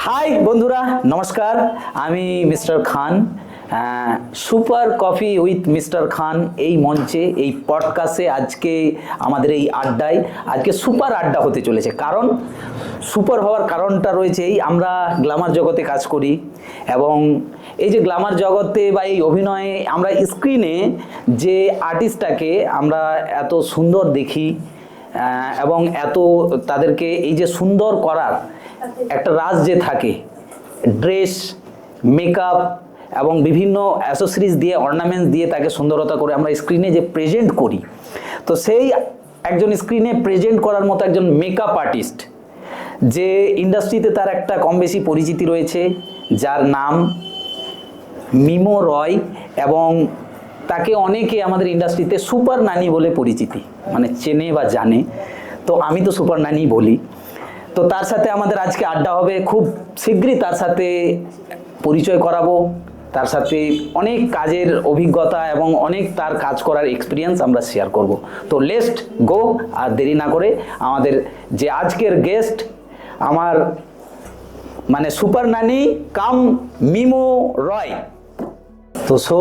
High বন্ধুরা, নমস্কার। আমি mister Khan, super coffee with mister Khan এই মঞ্চে, এই পডকাস্টে আজকে আমাদের এই আড্ডায় আজকে সুপার আড্ডা হতে চলেছে। কারণ সুপার হওয়ার কারণটা রয়েছে এই আমরা গ্ল্যামার জগতে কাজ করি, এবং এই যে গ্ল্যামার জগতে বা এই অভিনয়ে আমরা স্ক্রিনে যে আর্টিস্টটাকে আমরা এত সুন্দর দেখি এবং এত তাদেরকে এই যে সুন্দর করার একটা রাজ যে থাকে, ড্রেস, মেকআপ এবং বিভিন্ন অ্যাসেসরিজ দিয়ে, অর্নামেন্টস দিয়ে তাকে সুন্দরতা করে আমরা স্ক্রিনে যে প্রেজেন্ট করি, তো সেই একজন স্ক্রিনে প্রেজেন্ট করার মতো একজন মেকআপ আর্টিস্ট যে ইন্ডাস্ট্রিতে তার একটা কম বেশি পরিচিতি রয়েছে, যার নাম মিমো রয়, এবং তাকে অনেকে আমাদের ইন্ডাস্ট্রিতে সুপার নানি বলে পরিচিতি মানে চেনে বা জানে। তো আমি তো সুপার নানি বলি। তো তার সাথে আমাদের আজকে আড্ডা হবে, খুব শীঘ্রই তার সাথে পরিচয় করাবো, তার সাথে অনেক কাজের অভিজ্ঞতা এবং অনেক তার কাজ করার এক্সপিরিয়েন্স আমরা শেয়ার করব। তো লেটস গো, আর দেরি না করে আমাদের যে আজকের গেস্ট, আমার মানে সুপার নানি কাম মিমো রয়। তো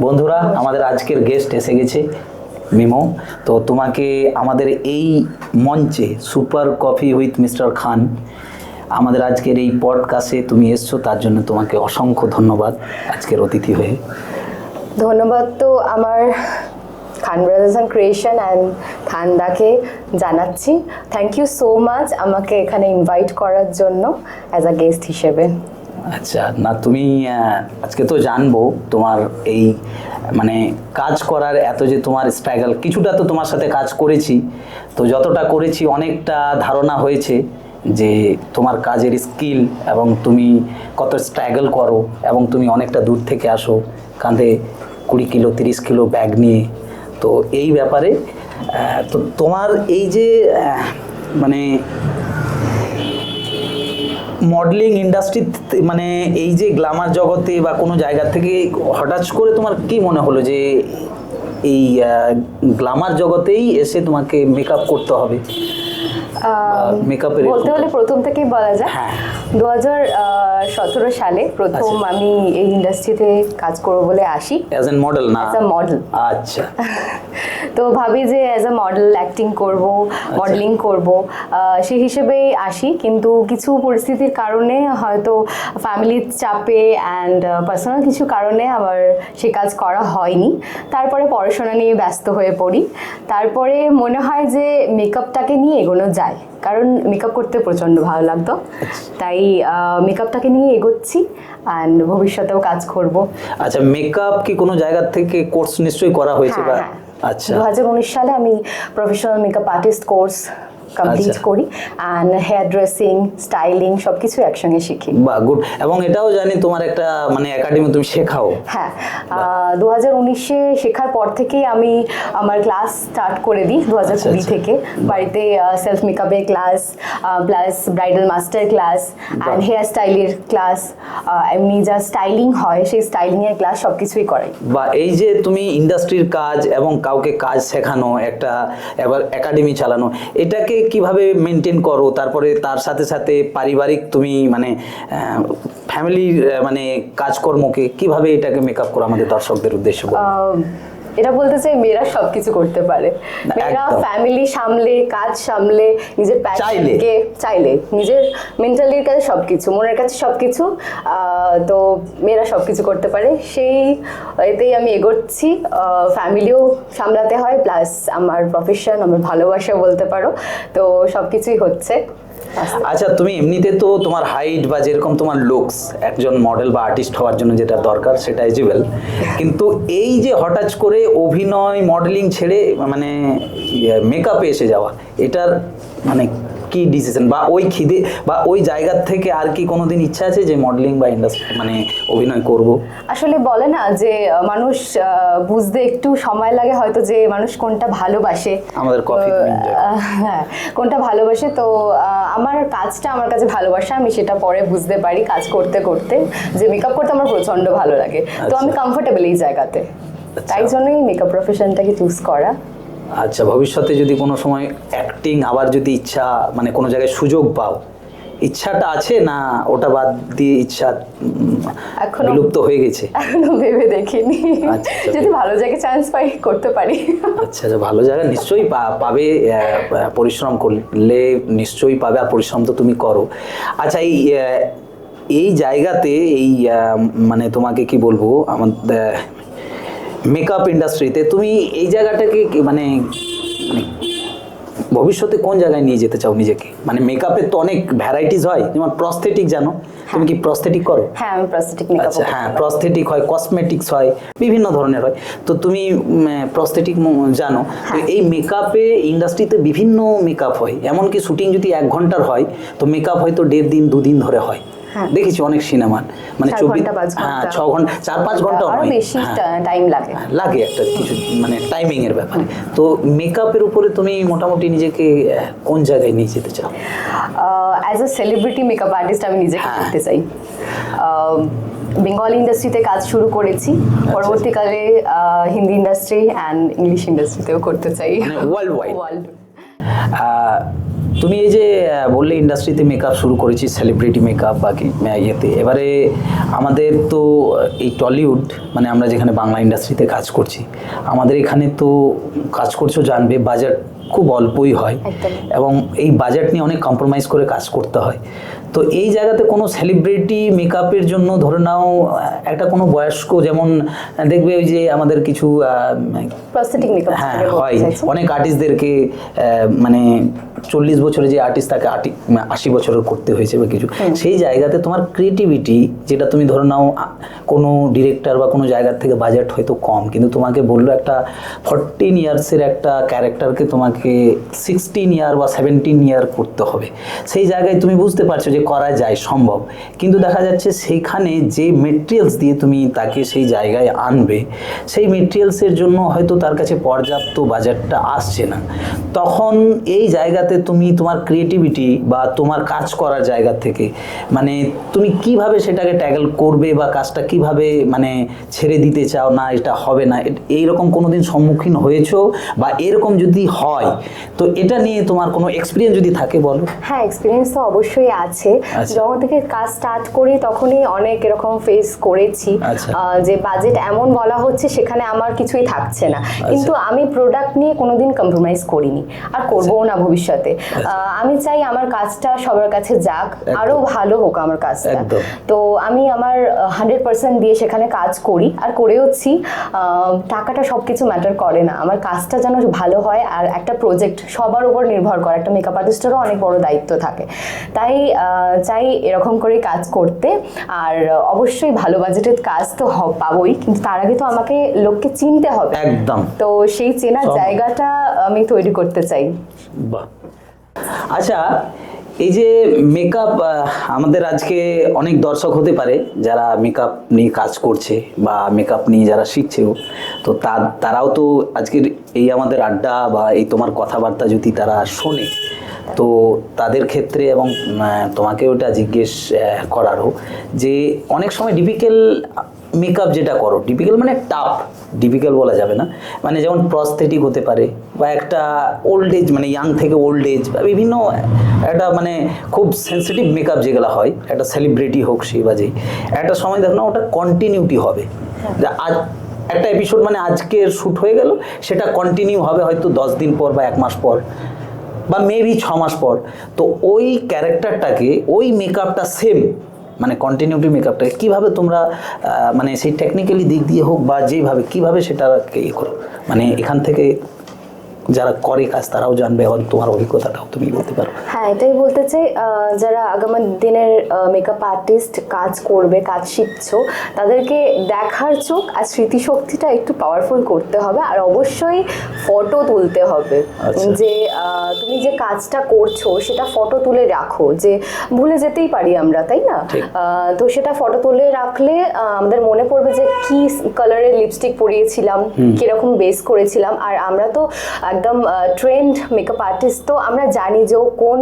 বন্ধুরা, আমাদের আজকের গেস্ট এসে গেছে মিমো। তো তোমাকে আমাদের এই মঞ্চে সুপার কফি উইথ মিস্টার খান, আমাদের আজকের এই পডকাস্টে তুমি এসছো, তার জন্য তোমাকে অসংখ্য ধন্যবাদ আজকের অতিথি হয়ে। ধন্যবাদ তো আমার Khan brothers and creation and খানদাকে জানাচ্ছি। থ্যাংক ইউ সো মাচ আমাকে এখানে ইনভাইট করার জন্য অ্যাজ আ গেস্ট হিসেবে। আচ্ছা, না তুমি আজকে তো জানবো তোমার এই মানে কাজ করার এত যে তোমার স্ট্রাগল, কিছুটা তো তোমার সাথে কাজ করেছি, তো যতটা করেছি অনেকটা ধারণা হয়েছে যে তোমার কাজের স্কিল এবং তুমি কত স্ট্রাগল করো, এবং তুমি অনেকটা দূর থেকে আসো, কাঁধে 20 কিলো 30 কিলো ব্যাগ নিয়ে। তো এই ব্যাপারে তো তোমার এই যে মানে মডেলিং ইন্ডাস্ট্রি, মানে এই যে গ্ল্যামার জগতে বা কোনো জায়গা থেকে হঠাৎ করে তোমার কি মনে হলো যে এই গ্ল্যামার জগতেই এসে তোমাকে মেকআপ করতে হবে? মেকআপের বলতে হলে প্রথম থেকেই বলা যায় 2017 সালে প্রথম আমি এই ইন্ডাস্ট্রিতে কাজ করবো বলে আসি অ্যাজ এ মডেল, না অ্যাজ এ মডেল। আচ্ছা। তো ভাবি যে অ্যাজ এ মডেল অ্যাক্টিং করব, মডেলিং করব, সেই হিসেবেই আসি। কিন্তু কিছু পরিস্থিতির কারণে, হয়তো ফ্যামিলির চাপে অ্যান্ড পার্সোনাল কিছু কারণে আমার সে কাজ করা হয়নি। তারপরে পড়াশোনা নিয়ে ব্যস্ত হয়ে পড়ি। তারপরে মনে হয় যে মেকআপটাকে নিয়ে এগোনো যায়, কারণ মেকআপ করতে প্রচণ্ড ভালো লাগতো, তাই মেকআপটাকে নিয়ে এগোচ্ছি অ্যান্ড ভবিষ্যতেও কাজ করব। আচ্ছা, মেকআপ কি কোনো জায়গা থেকে কোর্স নিশ্চয়ই করা হয়েছে? বা আচ্ছা, 2019 সালে আমি professional makeup artist course complete করি, অ্যান্ড হেয়ার ড্রেসিং, স্টাইলিং সবকিছু একসঙ্গে শিখি। বাহ, গুড। এবং এটাও জানি তোমার একটা মানে একাডেমি তুমি শেখাও। হ্যাঁ, 2019-এ শেখার পর থেকেই আমি আমার ক্লাস স্টার্ট করে দিই। 2020 থেকে বাড়িতে সেলফ মেকআপের class, plus bridal master class and hair স্টাইলের ক্লাস, এমনি যা স্টাইলিং হয় সেই স্টাইলিংয়ের ক্লাস সব কিছুই করাই। বা এই যে তুমি ইন্ডাস্ট্রির কাজ এবং কাউকে কাজ শেখানো, একটা এবার একাডেমি চালানো, এটাকে কিভাবে মেনটেন করো? তারপরে তার সাথে সাথে পারিবারিক তুমি মানে ফ্যামিলির মানে কাজকর্মকে কিভাবে এটাকে মেকআপ করো আমাদের দর্শকদের উদ্দেশ্যে? এটা বলতে চাই মেয়েরা সবকিছু করতে পারে। মেয়েরা ফ্যামিলি সামলে, কাজ সামলে, নিজের প্যাশনকে চাইলে, নিজের মেন্টালির কাছে সবকিছু, মনের কাছে সবকিছু, তো মেয়েরা সবকিছু করতে পারে। সেই এতেই আমি এগোচ্ছি। ফ্যামিলিও সামলাতে হয়, প্লাস আমার প্রফেশন, আমার ভালোবাসা বলতে পারো, তো সবকিছুই হচ্ছে। আচ্ছা, তুমি এমনিতে তো তোমার হাইট বা যেরকম তোমার লুকস, একজন মডেল বা আর্টিস্ট হওয়ার জন্য যেটা দরকার সেটা এজিবল, কিন্তু এই যে হঠাৎ করে অভিনয় মডেলিং ছেড়ে মানে মেকআপে এসে যাওয়া, এটার মানে কি ডিসিশন বা ওই খিদে বা ওই জায়গার থেকে আর কি কোনোদিন ইচ্ছা আছে যে মডেলিং বা ইন্ডাস্ট্রি মানে অভিনয় করব? আসলে বলে না যে মানুষ বুঝতে একটু সময় লাগে, হয়তো যে মানুষ কোনটা ভালোবাসে, আমাদের কফি হ্যাঁ কোনটা ভালোবাসে। তো আমার কাজটা আমার কাছে ভালোবাসা, আমি সেটা পরে বুঝতে পারি কাজ করতে করতে, যে মেকআপ করতে আমার প্রচন্ড ভালো লাগে। তো আমি কমফোর্টেবল এই জায়গাতে, তাই জন্যই মেকআপ প্রফেশনটাকে চুজ করা। আচ্ছা, ভবিষ্যতে যদি কোনো সময় অ্যাক্টিং আবার যদি ইচ্ছা মানে কোনো জায়গায় সুযোগ পাও, ইচ্ছাটা আছে না ওটা বাদ দিয়ে ইচ্ছা এখনো বিলুপ্ত হয়ে গেছে? এখনো ভেবে দেখিনি, আচ্ছা, যদি ভালো জায়গায় চান্স পাই করতে পারি। আচ্ছা, ভালো জায়গা নিশ্চয়ই পাবে, পরিশ্রম করলে নিশ্চয়ই পাবে, আর পরিশ্রম তো তুমি করো। আচ্ছা, এই জায়গাতে এই মানে তোমাকে কি বলবো, আমাদের মেকআপ ইন্ডাস্ট্রিতে তুমি এই জায়গাটাকে মানে মানে ভবিষ্যতে কোন জায়গায় নিয়ে যেতে চাও নিজেকে? মানে মেকআপের তো অনেক ভ্যারাইটিস হয়, যেমন প্রস্থেটিক, জানো তুমি কি প্রস্থেটিক করো? হ্যাঁ, আমি প্রস্থেটিক মেকআপ। আচ্ছা, হ্যাঁ, প্রস্থেটিক হয়, কসমেটিক্স হয়, বিভিন্ন ধরনের হয়। তো তুমি প্রস্থেটিক জানো। তো এই মেকআপে ইন্ডাস্ট্রিতে বিভিন্ন মেকআপ হয়, এমনকি শুটিং যদি 1 ঘন্টার হয় তো মেকআপ হয়তো 1.5 দিন 2 দিন ধরে হয়। দেখেছি অনেক সিনেমা, মানে 4 ঘন্টা 5 ঘন্টা, হ্যাঁ 6 ঘন্টা 4-5 ঘন্টা আরো বেশি টাইম লাগে একটা কিছু মানে টাইমিং এর ব্যাপারে। তো মেকআপের উপরে তুমি মোটামুটি নিজেকে কোন জায়গায় নিয়ে যেতে চাও? As a celebrity makeup artist আমি নিজেকে করতে চাই। বেঙ্গলি ইন্ডাস্ট্রিতে কাজ শুরু করেছি, পরবর্তীকালে হিন্দি ইন্ডাস্ট্রি অ্যান্ড ইংলিশ ইন্ডাস্ট্রিতেও করতে চাই, ওয়ার্ল্ড ওয়াইড। ওয়ার্ল্ড। তুমি এই যে বললে ইন্ডাস্ট্রিতে মেকআপ শুরু করেছি, সেলিব্রিটি মেকআপ বা কি ইয়েতে, এবারে আমাদের তো এই টলিউড, মানে আমরা যেখানে বাংলা ইন্ডাস্ট্রিতে কাজ করছি, আমাদের এখানে তো কাজ করছো জানবে, বাজেট খুব অল্পই হয় এবং এই বাজেট নিয়ে অনেক কম্প্রোমাইজ করে কাজ করতে হয়। তো এই জায়গাতে কোনো সেলিব্রিটি মেকআপের জন্য ধরে নাও একটা কোনো বয়স্ক, যেমন দেখবে ওই যে আমাদের কিছু প্রস্থেটিক মেকআপ হয়, অনেক আর্টিস্টদেরকে মানে 40 বছরে যে আর্টিস্ট তাকে 80 বছরের করতে হয়েছে বা কিছু, সেই জায়গাতে তোমার ক্রিয়েটিভিটি, যেটা তুমি ধরে নাও কোনো ডিরেক্টর বা কোনো জায়গার থেকে বাজেট হয়তো কম, কিন্তু তোমাকে বললো একটা 14 ইয়ার্সের একটা ক্যারেক্টারকে তোমাকে 16 ইয়ার বা 17 ইয়ার করতে হবে, সেই জায়গায় তুমি বুঝতে পারছো যে করা যায়, সম্ভব। কিন্তু দেখা যাচ্ছে সেইখানে যে মেটেরিয়ালস দিয়ে তুমি তাকে সেই জায়গায় আনবে, সেই মেটেরিয়ালসের জন্য হয়তো তার কাছে পর্যাপ্ত বাজেটটা আসছে না। তখন এই জায়গাতে তুমি তোমার ক্রিয়েটিভিটি বা তোমার কাজ করার জায়গা থেকে মানে তুমি কিভাবে সেটাকে ট্যাকল করবে বা কাজটা কিভাবে মানে ছেড়ে দিতে চাও, না এটা হবে না, এইরকম কোনোদিন সম্মুখীন হয়েছো? বা এরকম যদি হয় তো এটা নিয়ে তোমার কোনো এক্সপিরিয়েন্স যদি থাকে বলো। হ্যাঁ, এক্সপিরিয়েন্স তো অবশ্যই আছে। যখন থেকে কাজ স্টার্ট করি তখনই অনেক এরকম ফেস করেছি, যে বাজেট এমন বলা হচ্ছে সেখানে আমার কিছুই থাকছে না, কিন্তু আমি প্রোডাক্ট নিয়ে কোনোদিন কম্প্রোমাইজ করিনি আর করবও না ভবিষ্যতে। আমি চাই আমার কাজটা সবার কাছে যাক, আরো ভালো হোক আমার কাজটা। তো আমি আমার 100% দিয়ে সেখানে কাজ করি আর করেওছি। টাকাটা সবকিছু ম্যাটার করে না, আমার কাজটা যেন ভালো হয়। আর একটা প্রজেক্ট সবার উপর নির্ভর করে, একটা মেকআপ আর্টিস্টেরও অনেক বড় দায়িত্ব থাকে, তাই চাই এরকম করে কাজ করতে। আর অবশ্যই ভালো বাজেটের কাজ তো পাবোই, কিন্তু তার আগে তো আমাকে লোককে চিনতে হবে, একদম। তো সেই চেনার জায়গাটা আমি তৈরি করতে চাই। বাহ, আচ্ছা, এই যে মেকআপ, আমাদের আজকে অনেক দর্শক হতে পারে যারা মেকআপ নিয়ে কাজ করছে বা মেকআপ নিয়ে যারা শিখছেও, তো তারাও তো আজকের এই আমাদের আড্ডা বা এই তোমার কথাবার্তা যদি তারা শোনে, তো তাদের ক্ষেত্রে এবং তোমাকে ওটা জিজ্ঞেস করারও যে অনেক সময় ডিফিকাল্ট মেকআপ যেটা করো, ডিফিকাল্ট মানে টাফ, ডিফিকাল্ট বলা যাবে না, মানে যেমন প্রস্থেটিক হতে পারে বা একটা ওল্ড এজ, মানে ইয়াং থেকে ওল্ড এজ বা বিভিন্ন একটা মানে খুব সেন্সিটিভ মেকআপ যেগুলো হয়, একটা সেলিব্রিটি হোক সে বা যেই, একটা সময় দেখো না ওটা কন্টিনিউটি হবে, আজ একটা এপিসোড মানে আজকের শ্যুট হয়ে গেল, সেটা কন্টিনিউ হবে হয়তো 10 দিন পর বা 1 মাস পর বা মেবি 6 মাস পর। তো ওই ক্যারেক্টারটাকে, ওই মেকআপটা সেম মানে কন্টিনিউটি মেকআপটাকে কীভাবে তোমরা মানে সেই টেকনিক্যালি দিক দিয়ে হোক বা যেইভাবে কীভাবে সেটাকে ইয়ে করো, মানে এখান থেকে যারা করে কাজ তারাও জানবে, এবং তোমার অভিজ্ঞতাটাও তুমি বলতে পারো। হ্যাঁ, এটাই বলতে চাই, যারা আগামী দিনের মেকআপ আর্টিস্ট কাজ করবে, কাজ শিখছো, তাদেরকে দেখার চোখ আর স্মৃতিশক্তিটা একটু পাওয়ারফুল করতে হবে। আর অবশ্যই ফটো তুলতে হবে, যে তুমি যে কাজটা করছো সেটা ফটো তুলে রাখো, যে ভুলে যেতেই পারি আমরা, তাই না? তো সেটা ফটো তুলে রাখলে আমাদের মনে পড়বে যে কি কালারের লিপস্টিক পরিয়েছিলাম, কিরকম বেস করেছিলাম। আর আমরা তো একদম ট্রেন্ড মেকআপ আর্টিস্ট, তো আমরা জানি যে ও কোন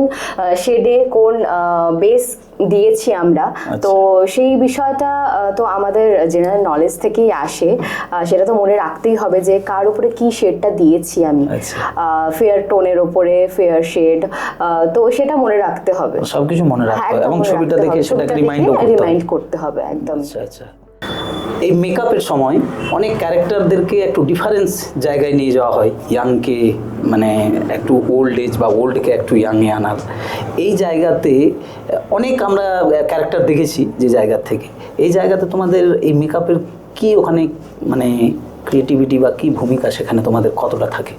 শেডে কোন বেস দিয়েছি আমরা, তো সেই বিষয়টা তো আমাদের জেনারেল নলেজ থেকেই আসে, সেটা তো মনে রাখতেই হবে যে কার উপরে কি শেডটা দিয়েছি আমি, ফেয়ার টোনের উপরে ফেয়ার শেড, তো সেটা মনে রাখতে হবে, সবকিছু মনে রাখতে হবে এবং ছবিটা দেখে সেটাকে রিমাইন্ড করতে হবে একদম। আচ্ছা। এই মেকআপের সময় অনেক ক্যারেক্টারদেরকে একটু ডিফারেন্স জায়গায় নিয়ে যাওয়া হয়, ইয়াংকে মানে একটু ওল্ড এজ বা ওল্ডকে একটু ইয়াংয়ে আনার, এই জায়গাতে অনেক আমরা ক্যারেক্টার দেখেছি যে জায়গা থেকে, এই জায়গাতে তোমাদের এই মেকআপের কি ওখানে মানে ক্রিয়েটিভিটি বা কি ভূমিকা সেখানে তোমাদের কতটা থাকে?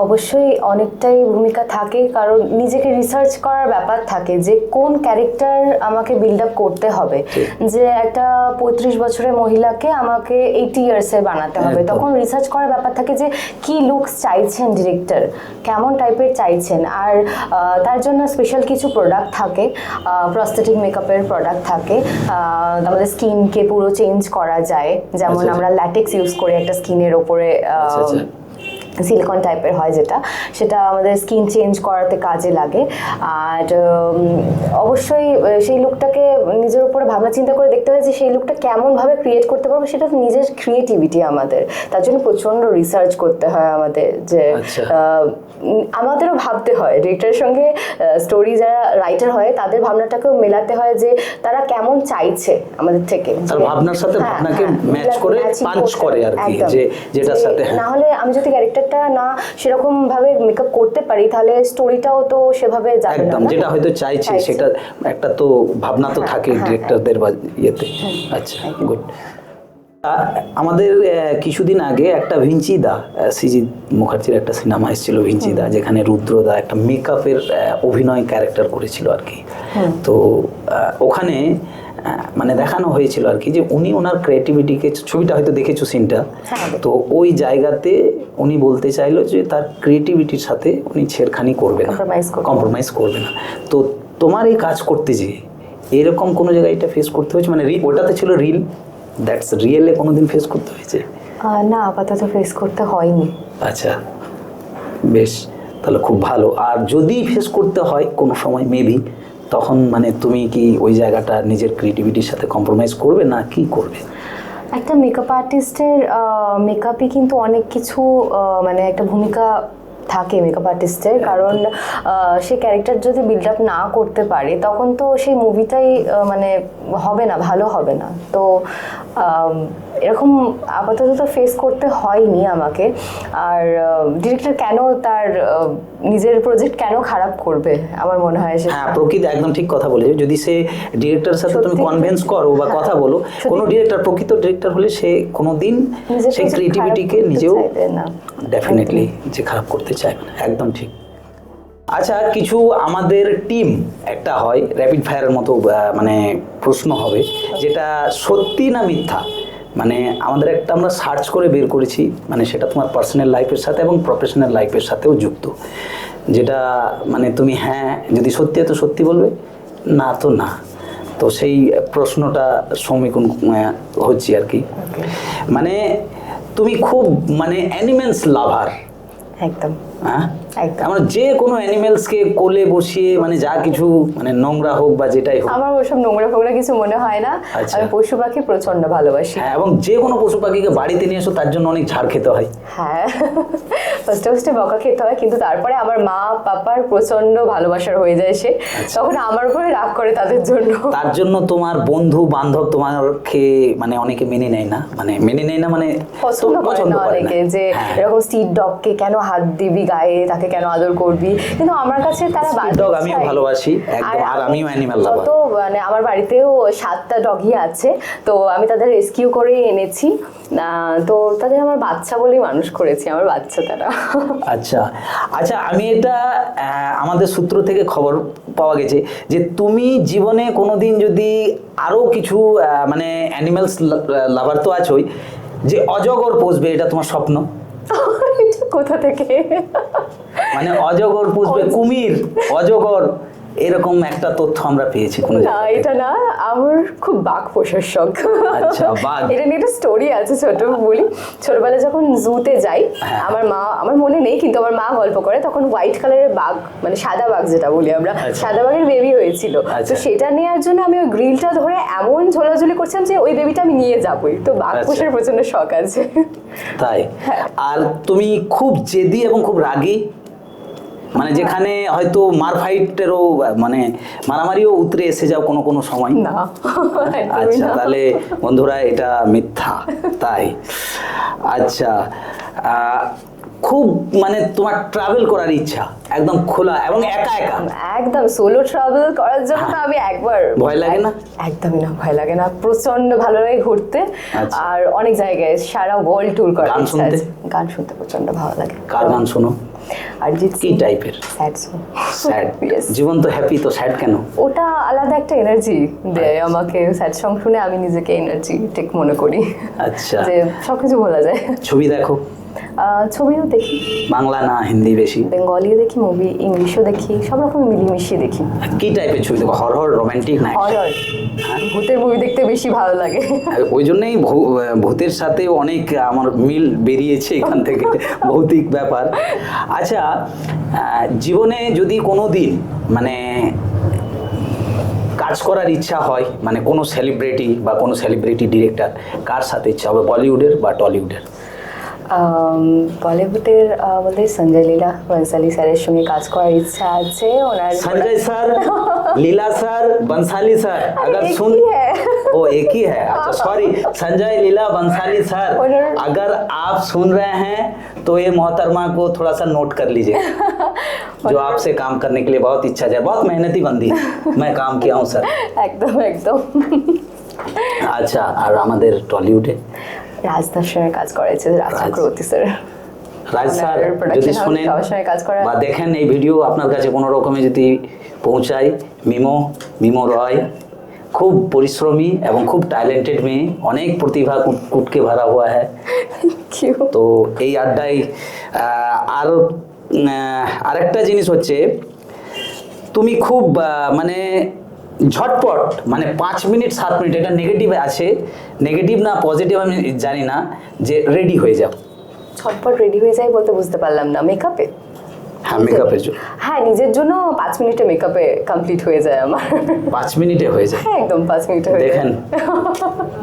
অবশ্যই অনেকটাই ভূমিকা থাকে, কারণ নিজেকে রিসার্চ করার ব্যাপার থাকে যে কোন ক্যারেক্টার আমাকে বিল্ড আপ করতে হবে, যে একটা 35 বছরের মহিলাকে আমাকে 80 ইয়ার্সের বানাতে হবে, তখন রিসার্চ করার ব্যাপার থাকে যে কি লুকস চাইছেন ডিরেক্টর, কেমন টাইপের চাইছেন, আর তার জন্য স্পেশাল কিছু প্রোডাক্ট থাকে, প্রস্থেটিক মেকআপের প্রোডাক্ট থাকে, আমাদের স্কিনকে পুরো চেঞ্জ করা যায়, যেমন আমরা ল্যাটেক্স ইউজ করি একটা স্কিনের ওপরে, সিলিকন টাইপের হয় যেটা, সেটা আমাদের স্কিন চেঞ্জ করাতে কাজে লাগে। আর অবশ্যই সেই লুকটাকে নিজের উপরে ভাবনা চিন্তা করে দেখতে হয় যে সেই লুকটা কেমনভাবে ক্রিয়েট করতে পারবো, সেটা নিজের ক্রিয়েটিভিটি আমাদের, তার জন্য প্রচণ্ড রিসার্চ করতে হয় আমাদের, যে আমাদেরও ভাবতে হয় ডিরেক্টরের সঙ্গে, স্টোরি যারা রাইটার হয় তাদের ভাবনাটাকেও মেলাতে হয় যে তারা কেমন চাইছে আমাদের থেকে, ভাবনার সাথে ভাবনাকে ম্যাচ করে পাঞ্চ করে আর কি, যে যেটার সাথে, না হলে আমি যদি ক্যারেক্টারটা না সেরকম ভাবে মেকআপ করতে পারি তাহলে স্টোরিটাও তো সেভাবে যাবে না, যেটা হয়তো চাইছে সেটা একটা তো ভাবনা তো থাকে ডিরেক্টরদের বা ইয়েতে। আচ্ছা, গুড। আমাদের কিছুদিন আগে একটা ভিঞ্চিদা, সৃজিত মুখার্জির একটা সিনেমা এসেছিল ভিঞ্চিদা, যেখানে রুদ্রদা একটা মেকআপের অভিনয় ক্যারেক্টার করেছিল আর কি, তো ওখানে মানে দেখানো হয়েছিল আর কি যে উনি ওনার ক্রিয়েটিভিটিকে, ছবিটা হয়তো দেখেছো সিনটা, তো ওই জায়গাতে উনি বলতে চাইলো যে তার ক্রিয়েটিভিটির সাথে উনি ছেড়খানি করবে না, কম্প্রোমাইজ করবে না। তো তোমার এই কাজ করতে যে এরকম কোনো জায়গায় এটা ফেস করতে হয়েছে, মানে ওটাতে ছিল রিল, দ্যাটস রিয়েলে কোনোদিন ফেস করতে হয়েছে? না, আপাতত ফেস করতে হয়নি। আচ্ছা, বেশ, তাহলে খুব ভালো। আর যদি ফেস করতে হয় কোনো সময় মেবি, তখন মানে তুমি কি ওই জায়গাটা নিজের ক্রিয়েটিভিটির সাথে কম্প্রোমাইজ করবে না কি করবে? একটা মেকআপ আর্টিস্টের মেকআপই কিন্তু অনেক কিছু মানে একটা ভূমিকা থাকে মেকআপ আর্টিস্টের, কারণ সে ক্যারেক্টার যদি বিল্ড আপ না করতে পারে তখন তো সেই মুভিটাই মানে হবে না, ভালো হবে না। তো এরকম আপাতত তো ফেস করতে হয়নি আমাকে। আর ডিরেক্টর কেন তার নিজের প্রজেক্ট কেন খারাপ করবে, আমার মনে হয় হ্যাঁ, প্রকৃত একদম ঠিক কথা বলেছো। যদি সে ডিরেক্টরের সাথে তুমি কনভিন্স করো বা কথা বলো, কোনো ডিরেক্টর, প্রকৃত ডিরেক্টর হলে সে কোনোদিন সেই ক্রিয়েটিভিটিকে নিজেও ডেফিনেটলি যে খারাপ করতে চাইবে না, একদম ঠিক। আচ্ছা, কিছু আমাদের টিম একটা হয় র্যাপিড ফায়ারের মতো মানে প্রশ্ন হবে, যেটা সত্যি না মিথ্যা, মানে আমাদের একটা আমরা সার্চ করে বের করেছি, মানে সেটা তোমার পার্সোনাল লাইফের সাথে এবং প্রফেশনাল লাইফের সাথেও যুক্ত, যেটা মানে তুমি হ্যাঁ যদি সত্যি তো সত্যি বলবে, না তো না। তো সেই প্রশ্নটা সম্মুখীন হচ্ছি আর কি। মানে তুমি খুব মানে অ্যানিমেলস লাভার, একদম, হ্যাঁ, আমরা যে কোনো অ্যানিমেলসকে কোলে বসিয়ে মানে যা কিছু মানে নোংরা হোক বা যেটাই হোক, আমার ওসব নোংরা ফোংরা কিছু মনে হয় না। আমি পশু পাখি প্রচন্ড ভালোবাসি। হ্যাঁ, এবং যে কোনো পশু পাখিকে বাড়িতে নিয়ে এসো তার জন্য অনেক ঝাড় খেতে হয়। হ্যাঁ, ফার্স্টে বকা খেতে হয়, কিন্তু তারপরে আমার মা পাপার প্রচন্ড ভালোবাসার হয়ে যায় সে, তখন আমার উপরে রাগ করে তাদের জন্য। তার জন্য তোমার বন্ধু বান্ধব তোমাকে মানে অনেকে মেনে নেয় না, মানে মেনে নেয় না মানে পছন্দ করে না অনেকে, যে এরকম স্ট্রিট ডগকে কেন হাত দিবি গায়ে, তাকে কেন আদর করবি, কিন্তু আমার কাছে তারা ডগ আমিও ভালোবাসি একদম, আর আমিও অ্যানিমাল লাভার। তো মানে আমার বাড়িতেও 7টা ডগই আছে, তো আমি তাদের রেস্কিউ করে এনেছি, তো তাদের আমার বাচ্চা বলেই মানুষ করেছি, আমার বাচ্চা তারা। আচ্ছা আচ্ছা, আমি এটা আমাদের সূত্র থেকে খবর পাওয়া গেছে যে তুমি জীবনে কোনোদিন যদি আরো কিছু মানে অ্যানিমালস লাভার তো আছোই, যে অজগর পুষবে, এটা তোমার স্বপ্ন? কোথা থেকে? মানে অজগর পুষবে, কুমির, অজগর, এরকম একটা তথ্য আমরা পেয়েছি কোনো না জায়গা থেকে। এটা না, আমার খুব বাঘ পোষার শখ। আচ্ছা, বাঘ। এটা নিয়ে একটা স্টোরি আছে, ছোট বলি। ছোটবেলায় যখন জুতে যাই, হ্যাঁ। আমার মনে নেই, কিন্তু আমার মা গল্প করে তখন হোয়াইট কালারের বাঘ, মানে সাদা বাঘ যেটা বলি আমরা, আচ্ছা। সাদা বাঘের বেবি হয়েছিল। আচ্ছা। তো সেটা নেওয়ার জন্য আমি ওই গ্রিলটা ধরে এমন ঝোলাঝুলি করছিলাম যে ওই বেবিটা আমি নিয়ে যাবোই। তো বাঘ আচ্ছা। পোষার প্রচন্ড শখ আছে। তাই? হ্যাঁ। আর তুমি খুব জেদি এবং খুব রাগী, মানে যেখানে হয়তো মারফাইটেরও মানে মারামারিও উতরে এসে যাও কোনো কোনো সময়? না, একদমই আচ্ছা, না। তাহলে বন্ধুরা এটা মিথ্যা। তাই? আচ্ছা, খুব মানে তোমার ট্রাভেল করার ইচ্ছা একদম খোলা এবং একা একা? একদম সোলো ট্রাভেল করার জন্য তো আমি একবার, ভয় লাগে না? একদমই না, ভয় লাগে না, প্রচন্ড ভালো লাগে ঘুরতে। আচ্ছা। আর অনেক জায়গায় সারা ওয়ার্ল্ড ট্যুর করার গান ইচ্ছা শুনতে? আছে। গান শুনতে প্রচন্ড ভালো লাগে। কার গান শোনো? অরিজিৎ কি টাইপের? Sad song. স্যাড? Yes. জীবন তো হ্যাপি, তো স্যাড কেন? ওটা আলাদা একটা এনার্জি দেয় আমাকে। স্যাড সং শুনে আমি নিজেকে এনার্জেটিক মনে করি, আচ্ছা, যে সবকিছু ভোলা যায়। ছবি দেখো? ছবিও দেখি, বাংলা না হিন্দি বেশি? বেঙ্গলিও দেখি, মুভি ইংলিশও দেখি, সব রকম মিলিয়ে দেখি। কি টাইপের ছবি দেখো? হরর, রোমান্টিক না action? হরর, ভূতের মুভি দেখতে বেশি ভালো লাগে। ওই জন্যই ভূতের সাথে অনেক আমার মিল বেরিয়েছে এখান থেকে, ভৌতিক ব্যাপার। আচ্ছা, জীবনে যদি কোনো দিন মানে কাজ করার ইচ্ছা হয়, মানে কোনো সেলিব্রিটি বা কোনো সেলিব্রিটি ডিরেক্টর, কার সাথে ইচ্ছা হবে, বলিউডের বা টলিউডের? বলিউডের বলতে সঞ্জয় লীলা বনসালি স্যারের সঙ্গে কাজ করার ইচ্ছা আছে। ওনার संजय सर, लीला सर, बंसाली सर, अगर एक सुन, ही है। ओ एक ही है, अच्छा सॉरी, संजय लीला बंसाली सर, अगर आप सुन रहे हैं तो ये मोहतरमा को थोड़ा सा नोट कर लीजिए, जो आपसे काम करने के लिए बहुत इच्छा है, बहुत मेहनती बंदी है, मैं काम किया हूँ सर। একদম একদম। আচ্ছা, আর আমাদের টলিউডে? রাজ দর্শনের কাজ করেছে, রাজ চক্রবর্তী স্যার। রাজ স্যার ওনার production যদি house শুনেন সবার সঙ্গে কাজ করা। বা দেখেন এই ভিডিও আপনার কাছে কোনো রকমে যদি পৌঁছায়, মিমো রয় খুব পরিশ্রমী এবং খুব ট্যালেন্টেড মেয়ে, অনেক প্রতিভা কুটকে ভরা हुआ है। কিউ তো এই আড্ডায় আর আরেকটা জিনিস হচ্ছে, তুমি খুব মানে ঝটপট, মানে 5 মিনিট 7 মিনিট, এটা নেগেটিভ আছে, নেগেটিভ না পজিটিভ আমি জানি না, যে রেডি হয়ে যাও। ছটপট রেডি হয়ে যায় বলতে বুঝতে পারলাম না। মেকআপে? হ্যাঁ, মেকআপের জন্য। হ্যাঁ, নিজের জন্য 5 মিনিটে মেকআপে কমপ্লিট হয়ে যায় আমার। 5 মিনিটে হয়ে যায়? হ্যাঁ, একদম 5 মিনিটে হয়ে যায়। দেখেন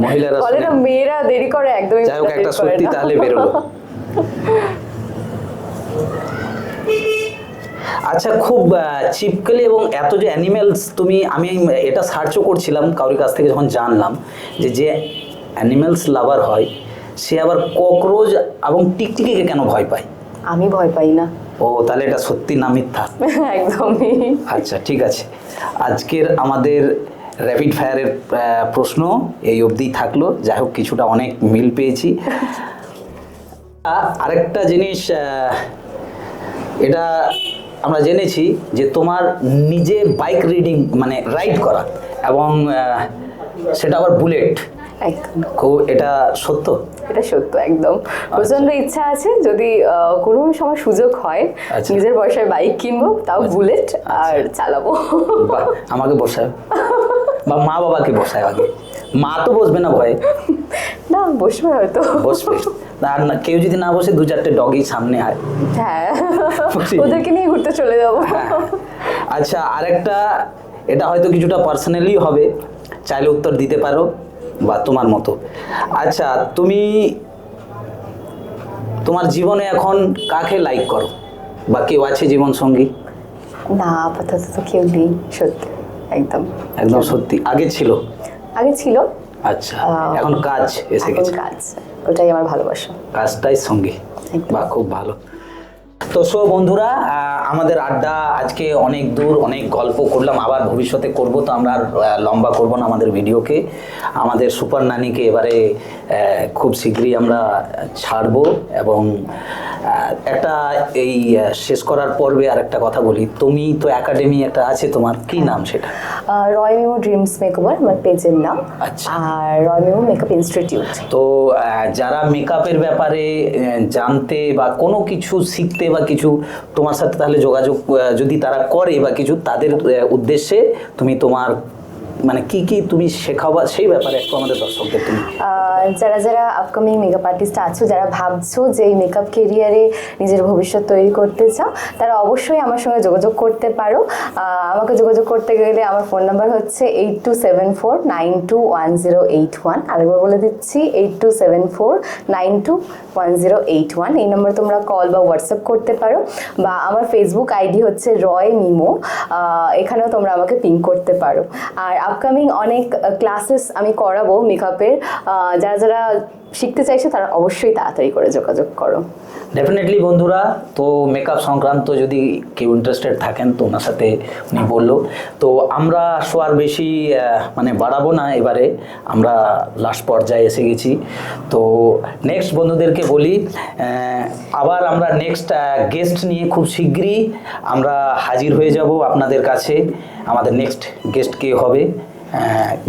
মহিলারা বলে না শুনে। মেয়েরা দেরি করে, একদমই যাই হোক, দেরি একটা করে সত্যি না। তাহলে বেরোলো। আচ্ছা, খুব চিপকলি এবং এত যে অ্যানিমেলস, আমি এটা সার্চও করছিলাম কারোর কাছ থেকে, যখন জানলাম যে অ্যানিমেলস লাভার হয়, সে আবার ককরোচ এবং টিকটিকিকে কেন ভয় পায়? আমি ভয় পাই না। ও, তাহলে এটা সত্যি না মিথ্যা? একদমই। আচ্ছা, ঠিক আছে, আজকের আমাদের র্যাপিড ফায়ারের প্রশ্ন এই অবধি থাকলো। যাই হোক, কিছুটা অনেক মিল পেয়েছি। আরেকটা জিনিস, এটা আমরা জেনেছি যে তোমার নিজে বাইক মানে রাইড করা, এবং সেটা আবার বুলেট, একদম, এটা সত্য? এটা সত্য, একদম। প্রচন্ড ইচ্ছা আছে, যদি কোনো সময় সুযোগ হয় আচ্ছা। নিজের পয়সায় বাইক কিনবো, তাও বুলেট, আর চালাবো। বাহ, আমাকে বসায় বা মা বাবাকে বসায় আগে? মা তো বসবে না ভয়ে? না, বসবে হয়তো। বসবে? আর না, কেউ যদি না বসে 2-4টে ডগই সামনে হয়। হ্যাঁ, ওদেরকে নিয়ে ঘুরতে চলে যাবো। আচ্ছা, আরেকটা, এটা হয়তো কিছুটা পার্সোনালি হবে, চাইলে উত্তর দিতে পারো বা তোমার মতো। আচ্ছা, তুমি তোমার জীবনে এখন কাকে লাইক করো, বা কেউ আছে জীবন সঙ্গী? না, আপাতত তো কেউ নেই, সত্যি, একদম একদম সত্যি? আগে ছিল? আগে ছিল। আচ্ছা, এখন কাজ এসে এখন গেছে? কাজ, ওটাই আমার ভালোবাসা। কাজটাই সঙ্গী। একদম। বাহ, খুব ভালো। তো বন্ধুরা, আমাদের আড্ডা আজকে অনেক দূর, অনেক গল্প করলাম, আবার ভবিষ্যতে করব, তো আমরা আর লম্বা করব না আমাদের ভিডিওকে। আমাদের সুপার নানিকে এবারে খুব শীঘ্রই আমরা ছাড়বো, এবং একটা এই শেষ করার পর্বে আর একটা কথা বলি, তুমি তো একাডেমি একটা আছে তোমার, কি নাম সেটা? রয় মেমো ড্রিমস মেকওভার আমার পেজের নাম। আচ্ছা। আর রয় মেমো মেকআপ ইনস্টিটিউট। তো যারা মেকআপের ব্যাপারে জানতে বা কোনো কিছু শিখতে বা বা কিছু তোমার সাথে তাহলে যোগাযোগ যদি তারা করে বা কিছু তাদের উদ্দেশ্যে তুমি তোমার মানে কি কি তুমি শেখাবা সেই ব্যাপারে একটু আমাদের দর্শকদের তুমি যারা যারা আপকামিং মেকআপ আর্টিস্ট আছো, যারা ভাবছো যে এই মেকআপ কেরিয়ারে নিজের ভবিষ্যৎ তৈরি করতে চাও, তারা অবশ্যই আমার সঙ্গে যোগাযোগ করতে পারো। আমাকে যোগাযোগ করতে গেলে আমার ফোন নাম্বার হচ্ছে 8274921081। আরেকবার বলে দিচ্ছি 8274921081। এই নম্বরে তোমরা কল বা হোয়াটসঅ্যাপ করতে পারো, বা আমার ফেসবুক আইডি হচ্ছে রয় মিমো, এখানেও তোমরা আমাকে পিং করতে পারো। আর আপকামিং অনেক ক্লাসেস আমি করাবো মেকআপের, যারা যারা শিখতে চাইছে তারা অবশ্যই তাড়াতাড়ি করে যোগাযোগ করো। ডেফিনেটলি বন্ধুরা, তো মেকআপ সংক্রান্ত যদি কেউ ইন্টারেস্টেড থাকেন তো ওনার সাথে উনি বললো। তো আমরা আর বেশি মানে বাড়াবো না, এবারে আমরা লাস্ট পর্যায়ে এসে গেছি। তো নেক্সট বন্ধুদেরকে বলি, আবার আমরা নেক্সট গেস্ট নিয়ে খুব শীঘ্রই আমরা হাজির হয়ে যাব আপনাদের কাছে। আমাদের নেক্সট গেস্ট কে হবে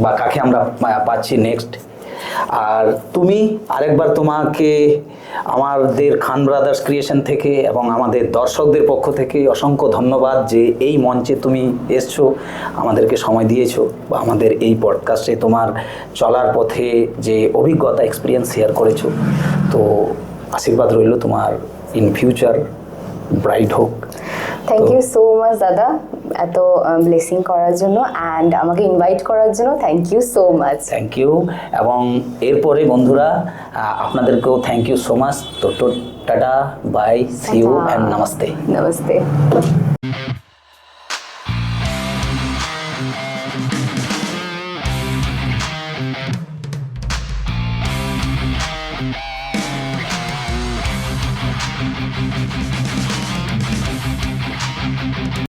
বা কাকে আমরা পাচ্ছি নেক্সট। আর তুমি আরেকবার তোমাকে আমাদের খান ব্রাদার্স ক্রিয়েশন থেকে এবং আমাদের দর্শকদের পক্ষ থেকে অসংখ্য ধন্যবাদ যে এই মঞ্চে তুমি এসছো, আমাদেরকে সময় দিয়েছো বা আমাদের এই পডকাস্টে তোমার চলার পথে যে অভিজ্ঞতা এক্সপিরিয়েন্স শেয়ার করেছো। তো আশীর্বাদ রইল তোমার ইন ফিউচার ব্রাইট হোক। থ্যাংক ইউ সো মাচ দাদা, এত ব্লেসিং করার জন্য অ্যান্ড আমাকে ইনভাইট করার জন্য thank you so much. Thank you. এবং এরপরে বন্ধুরা আপনাদেরকেও থ্যাংক ইউ সো মাচ। তো tata, bye, see you and namaste. Namaste.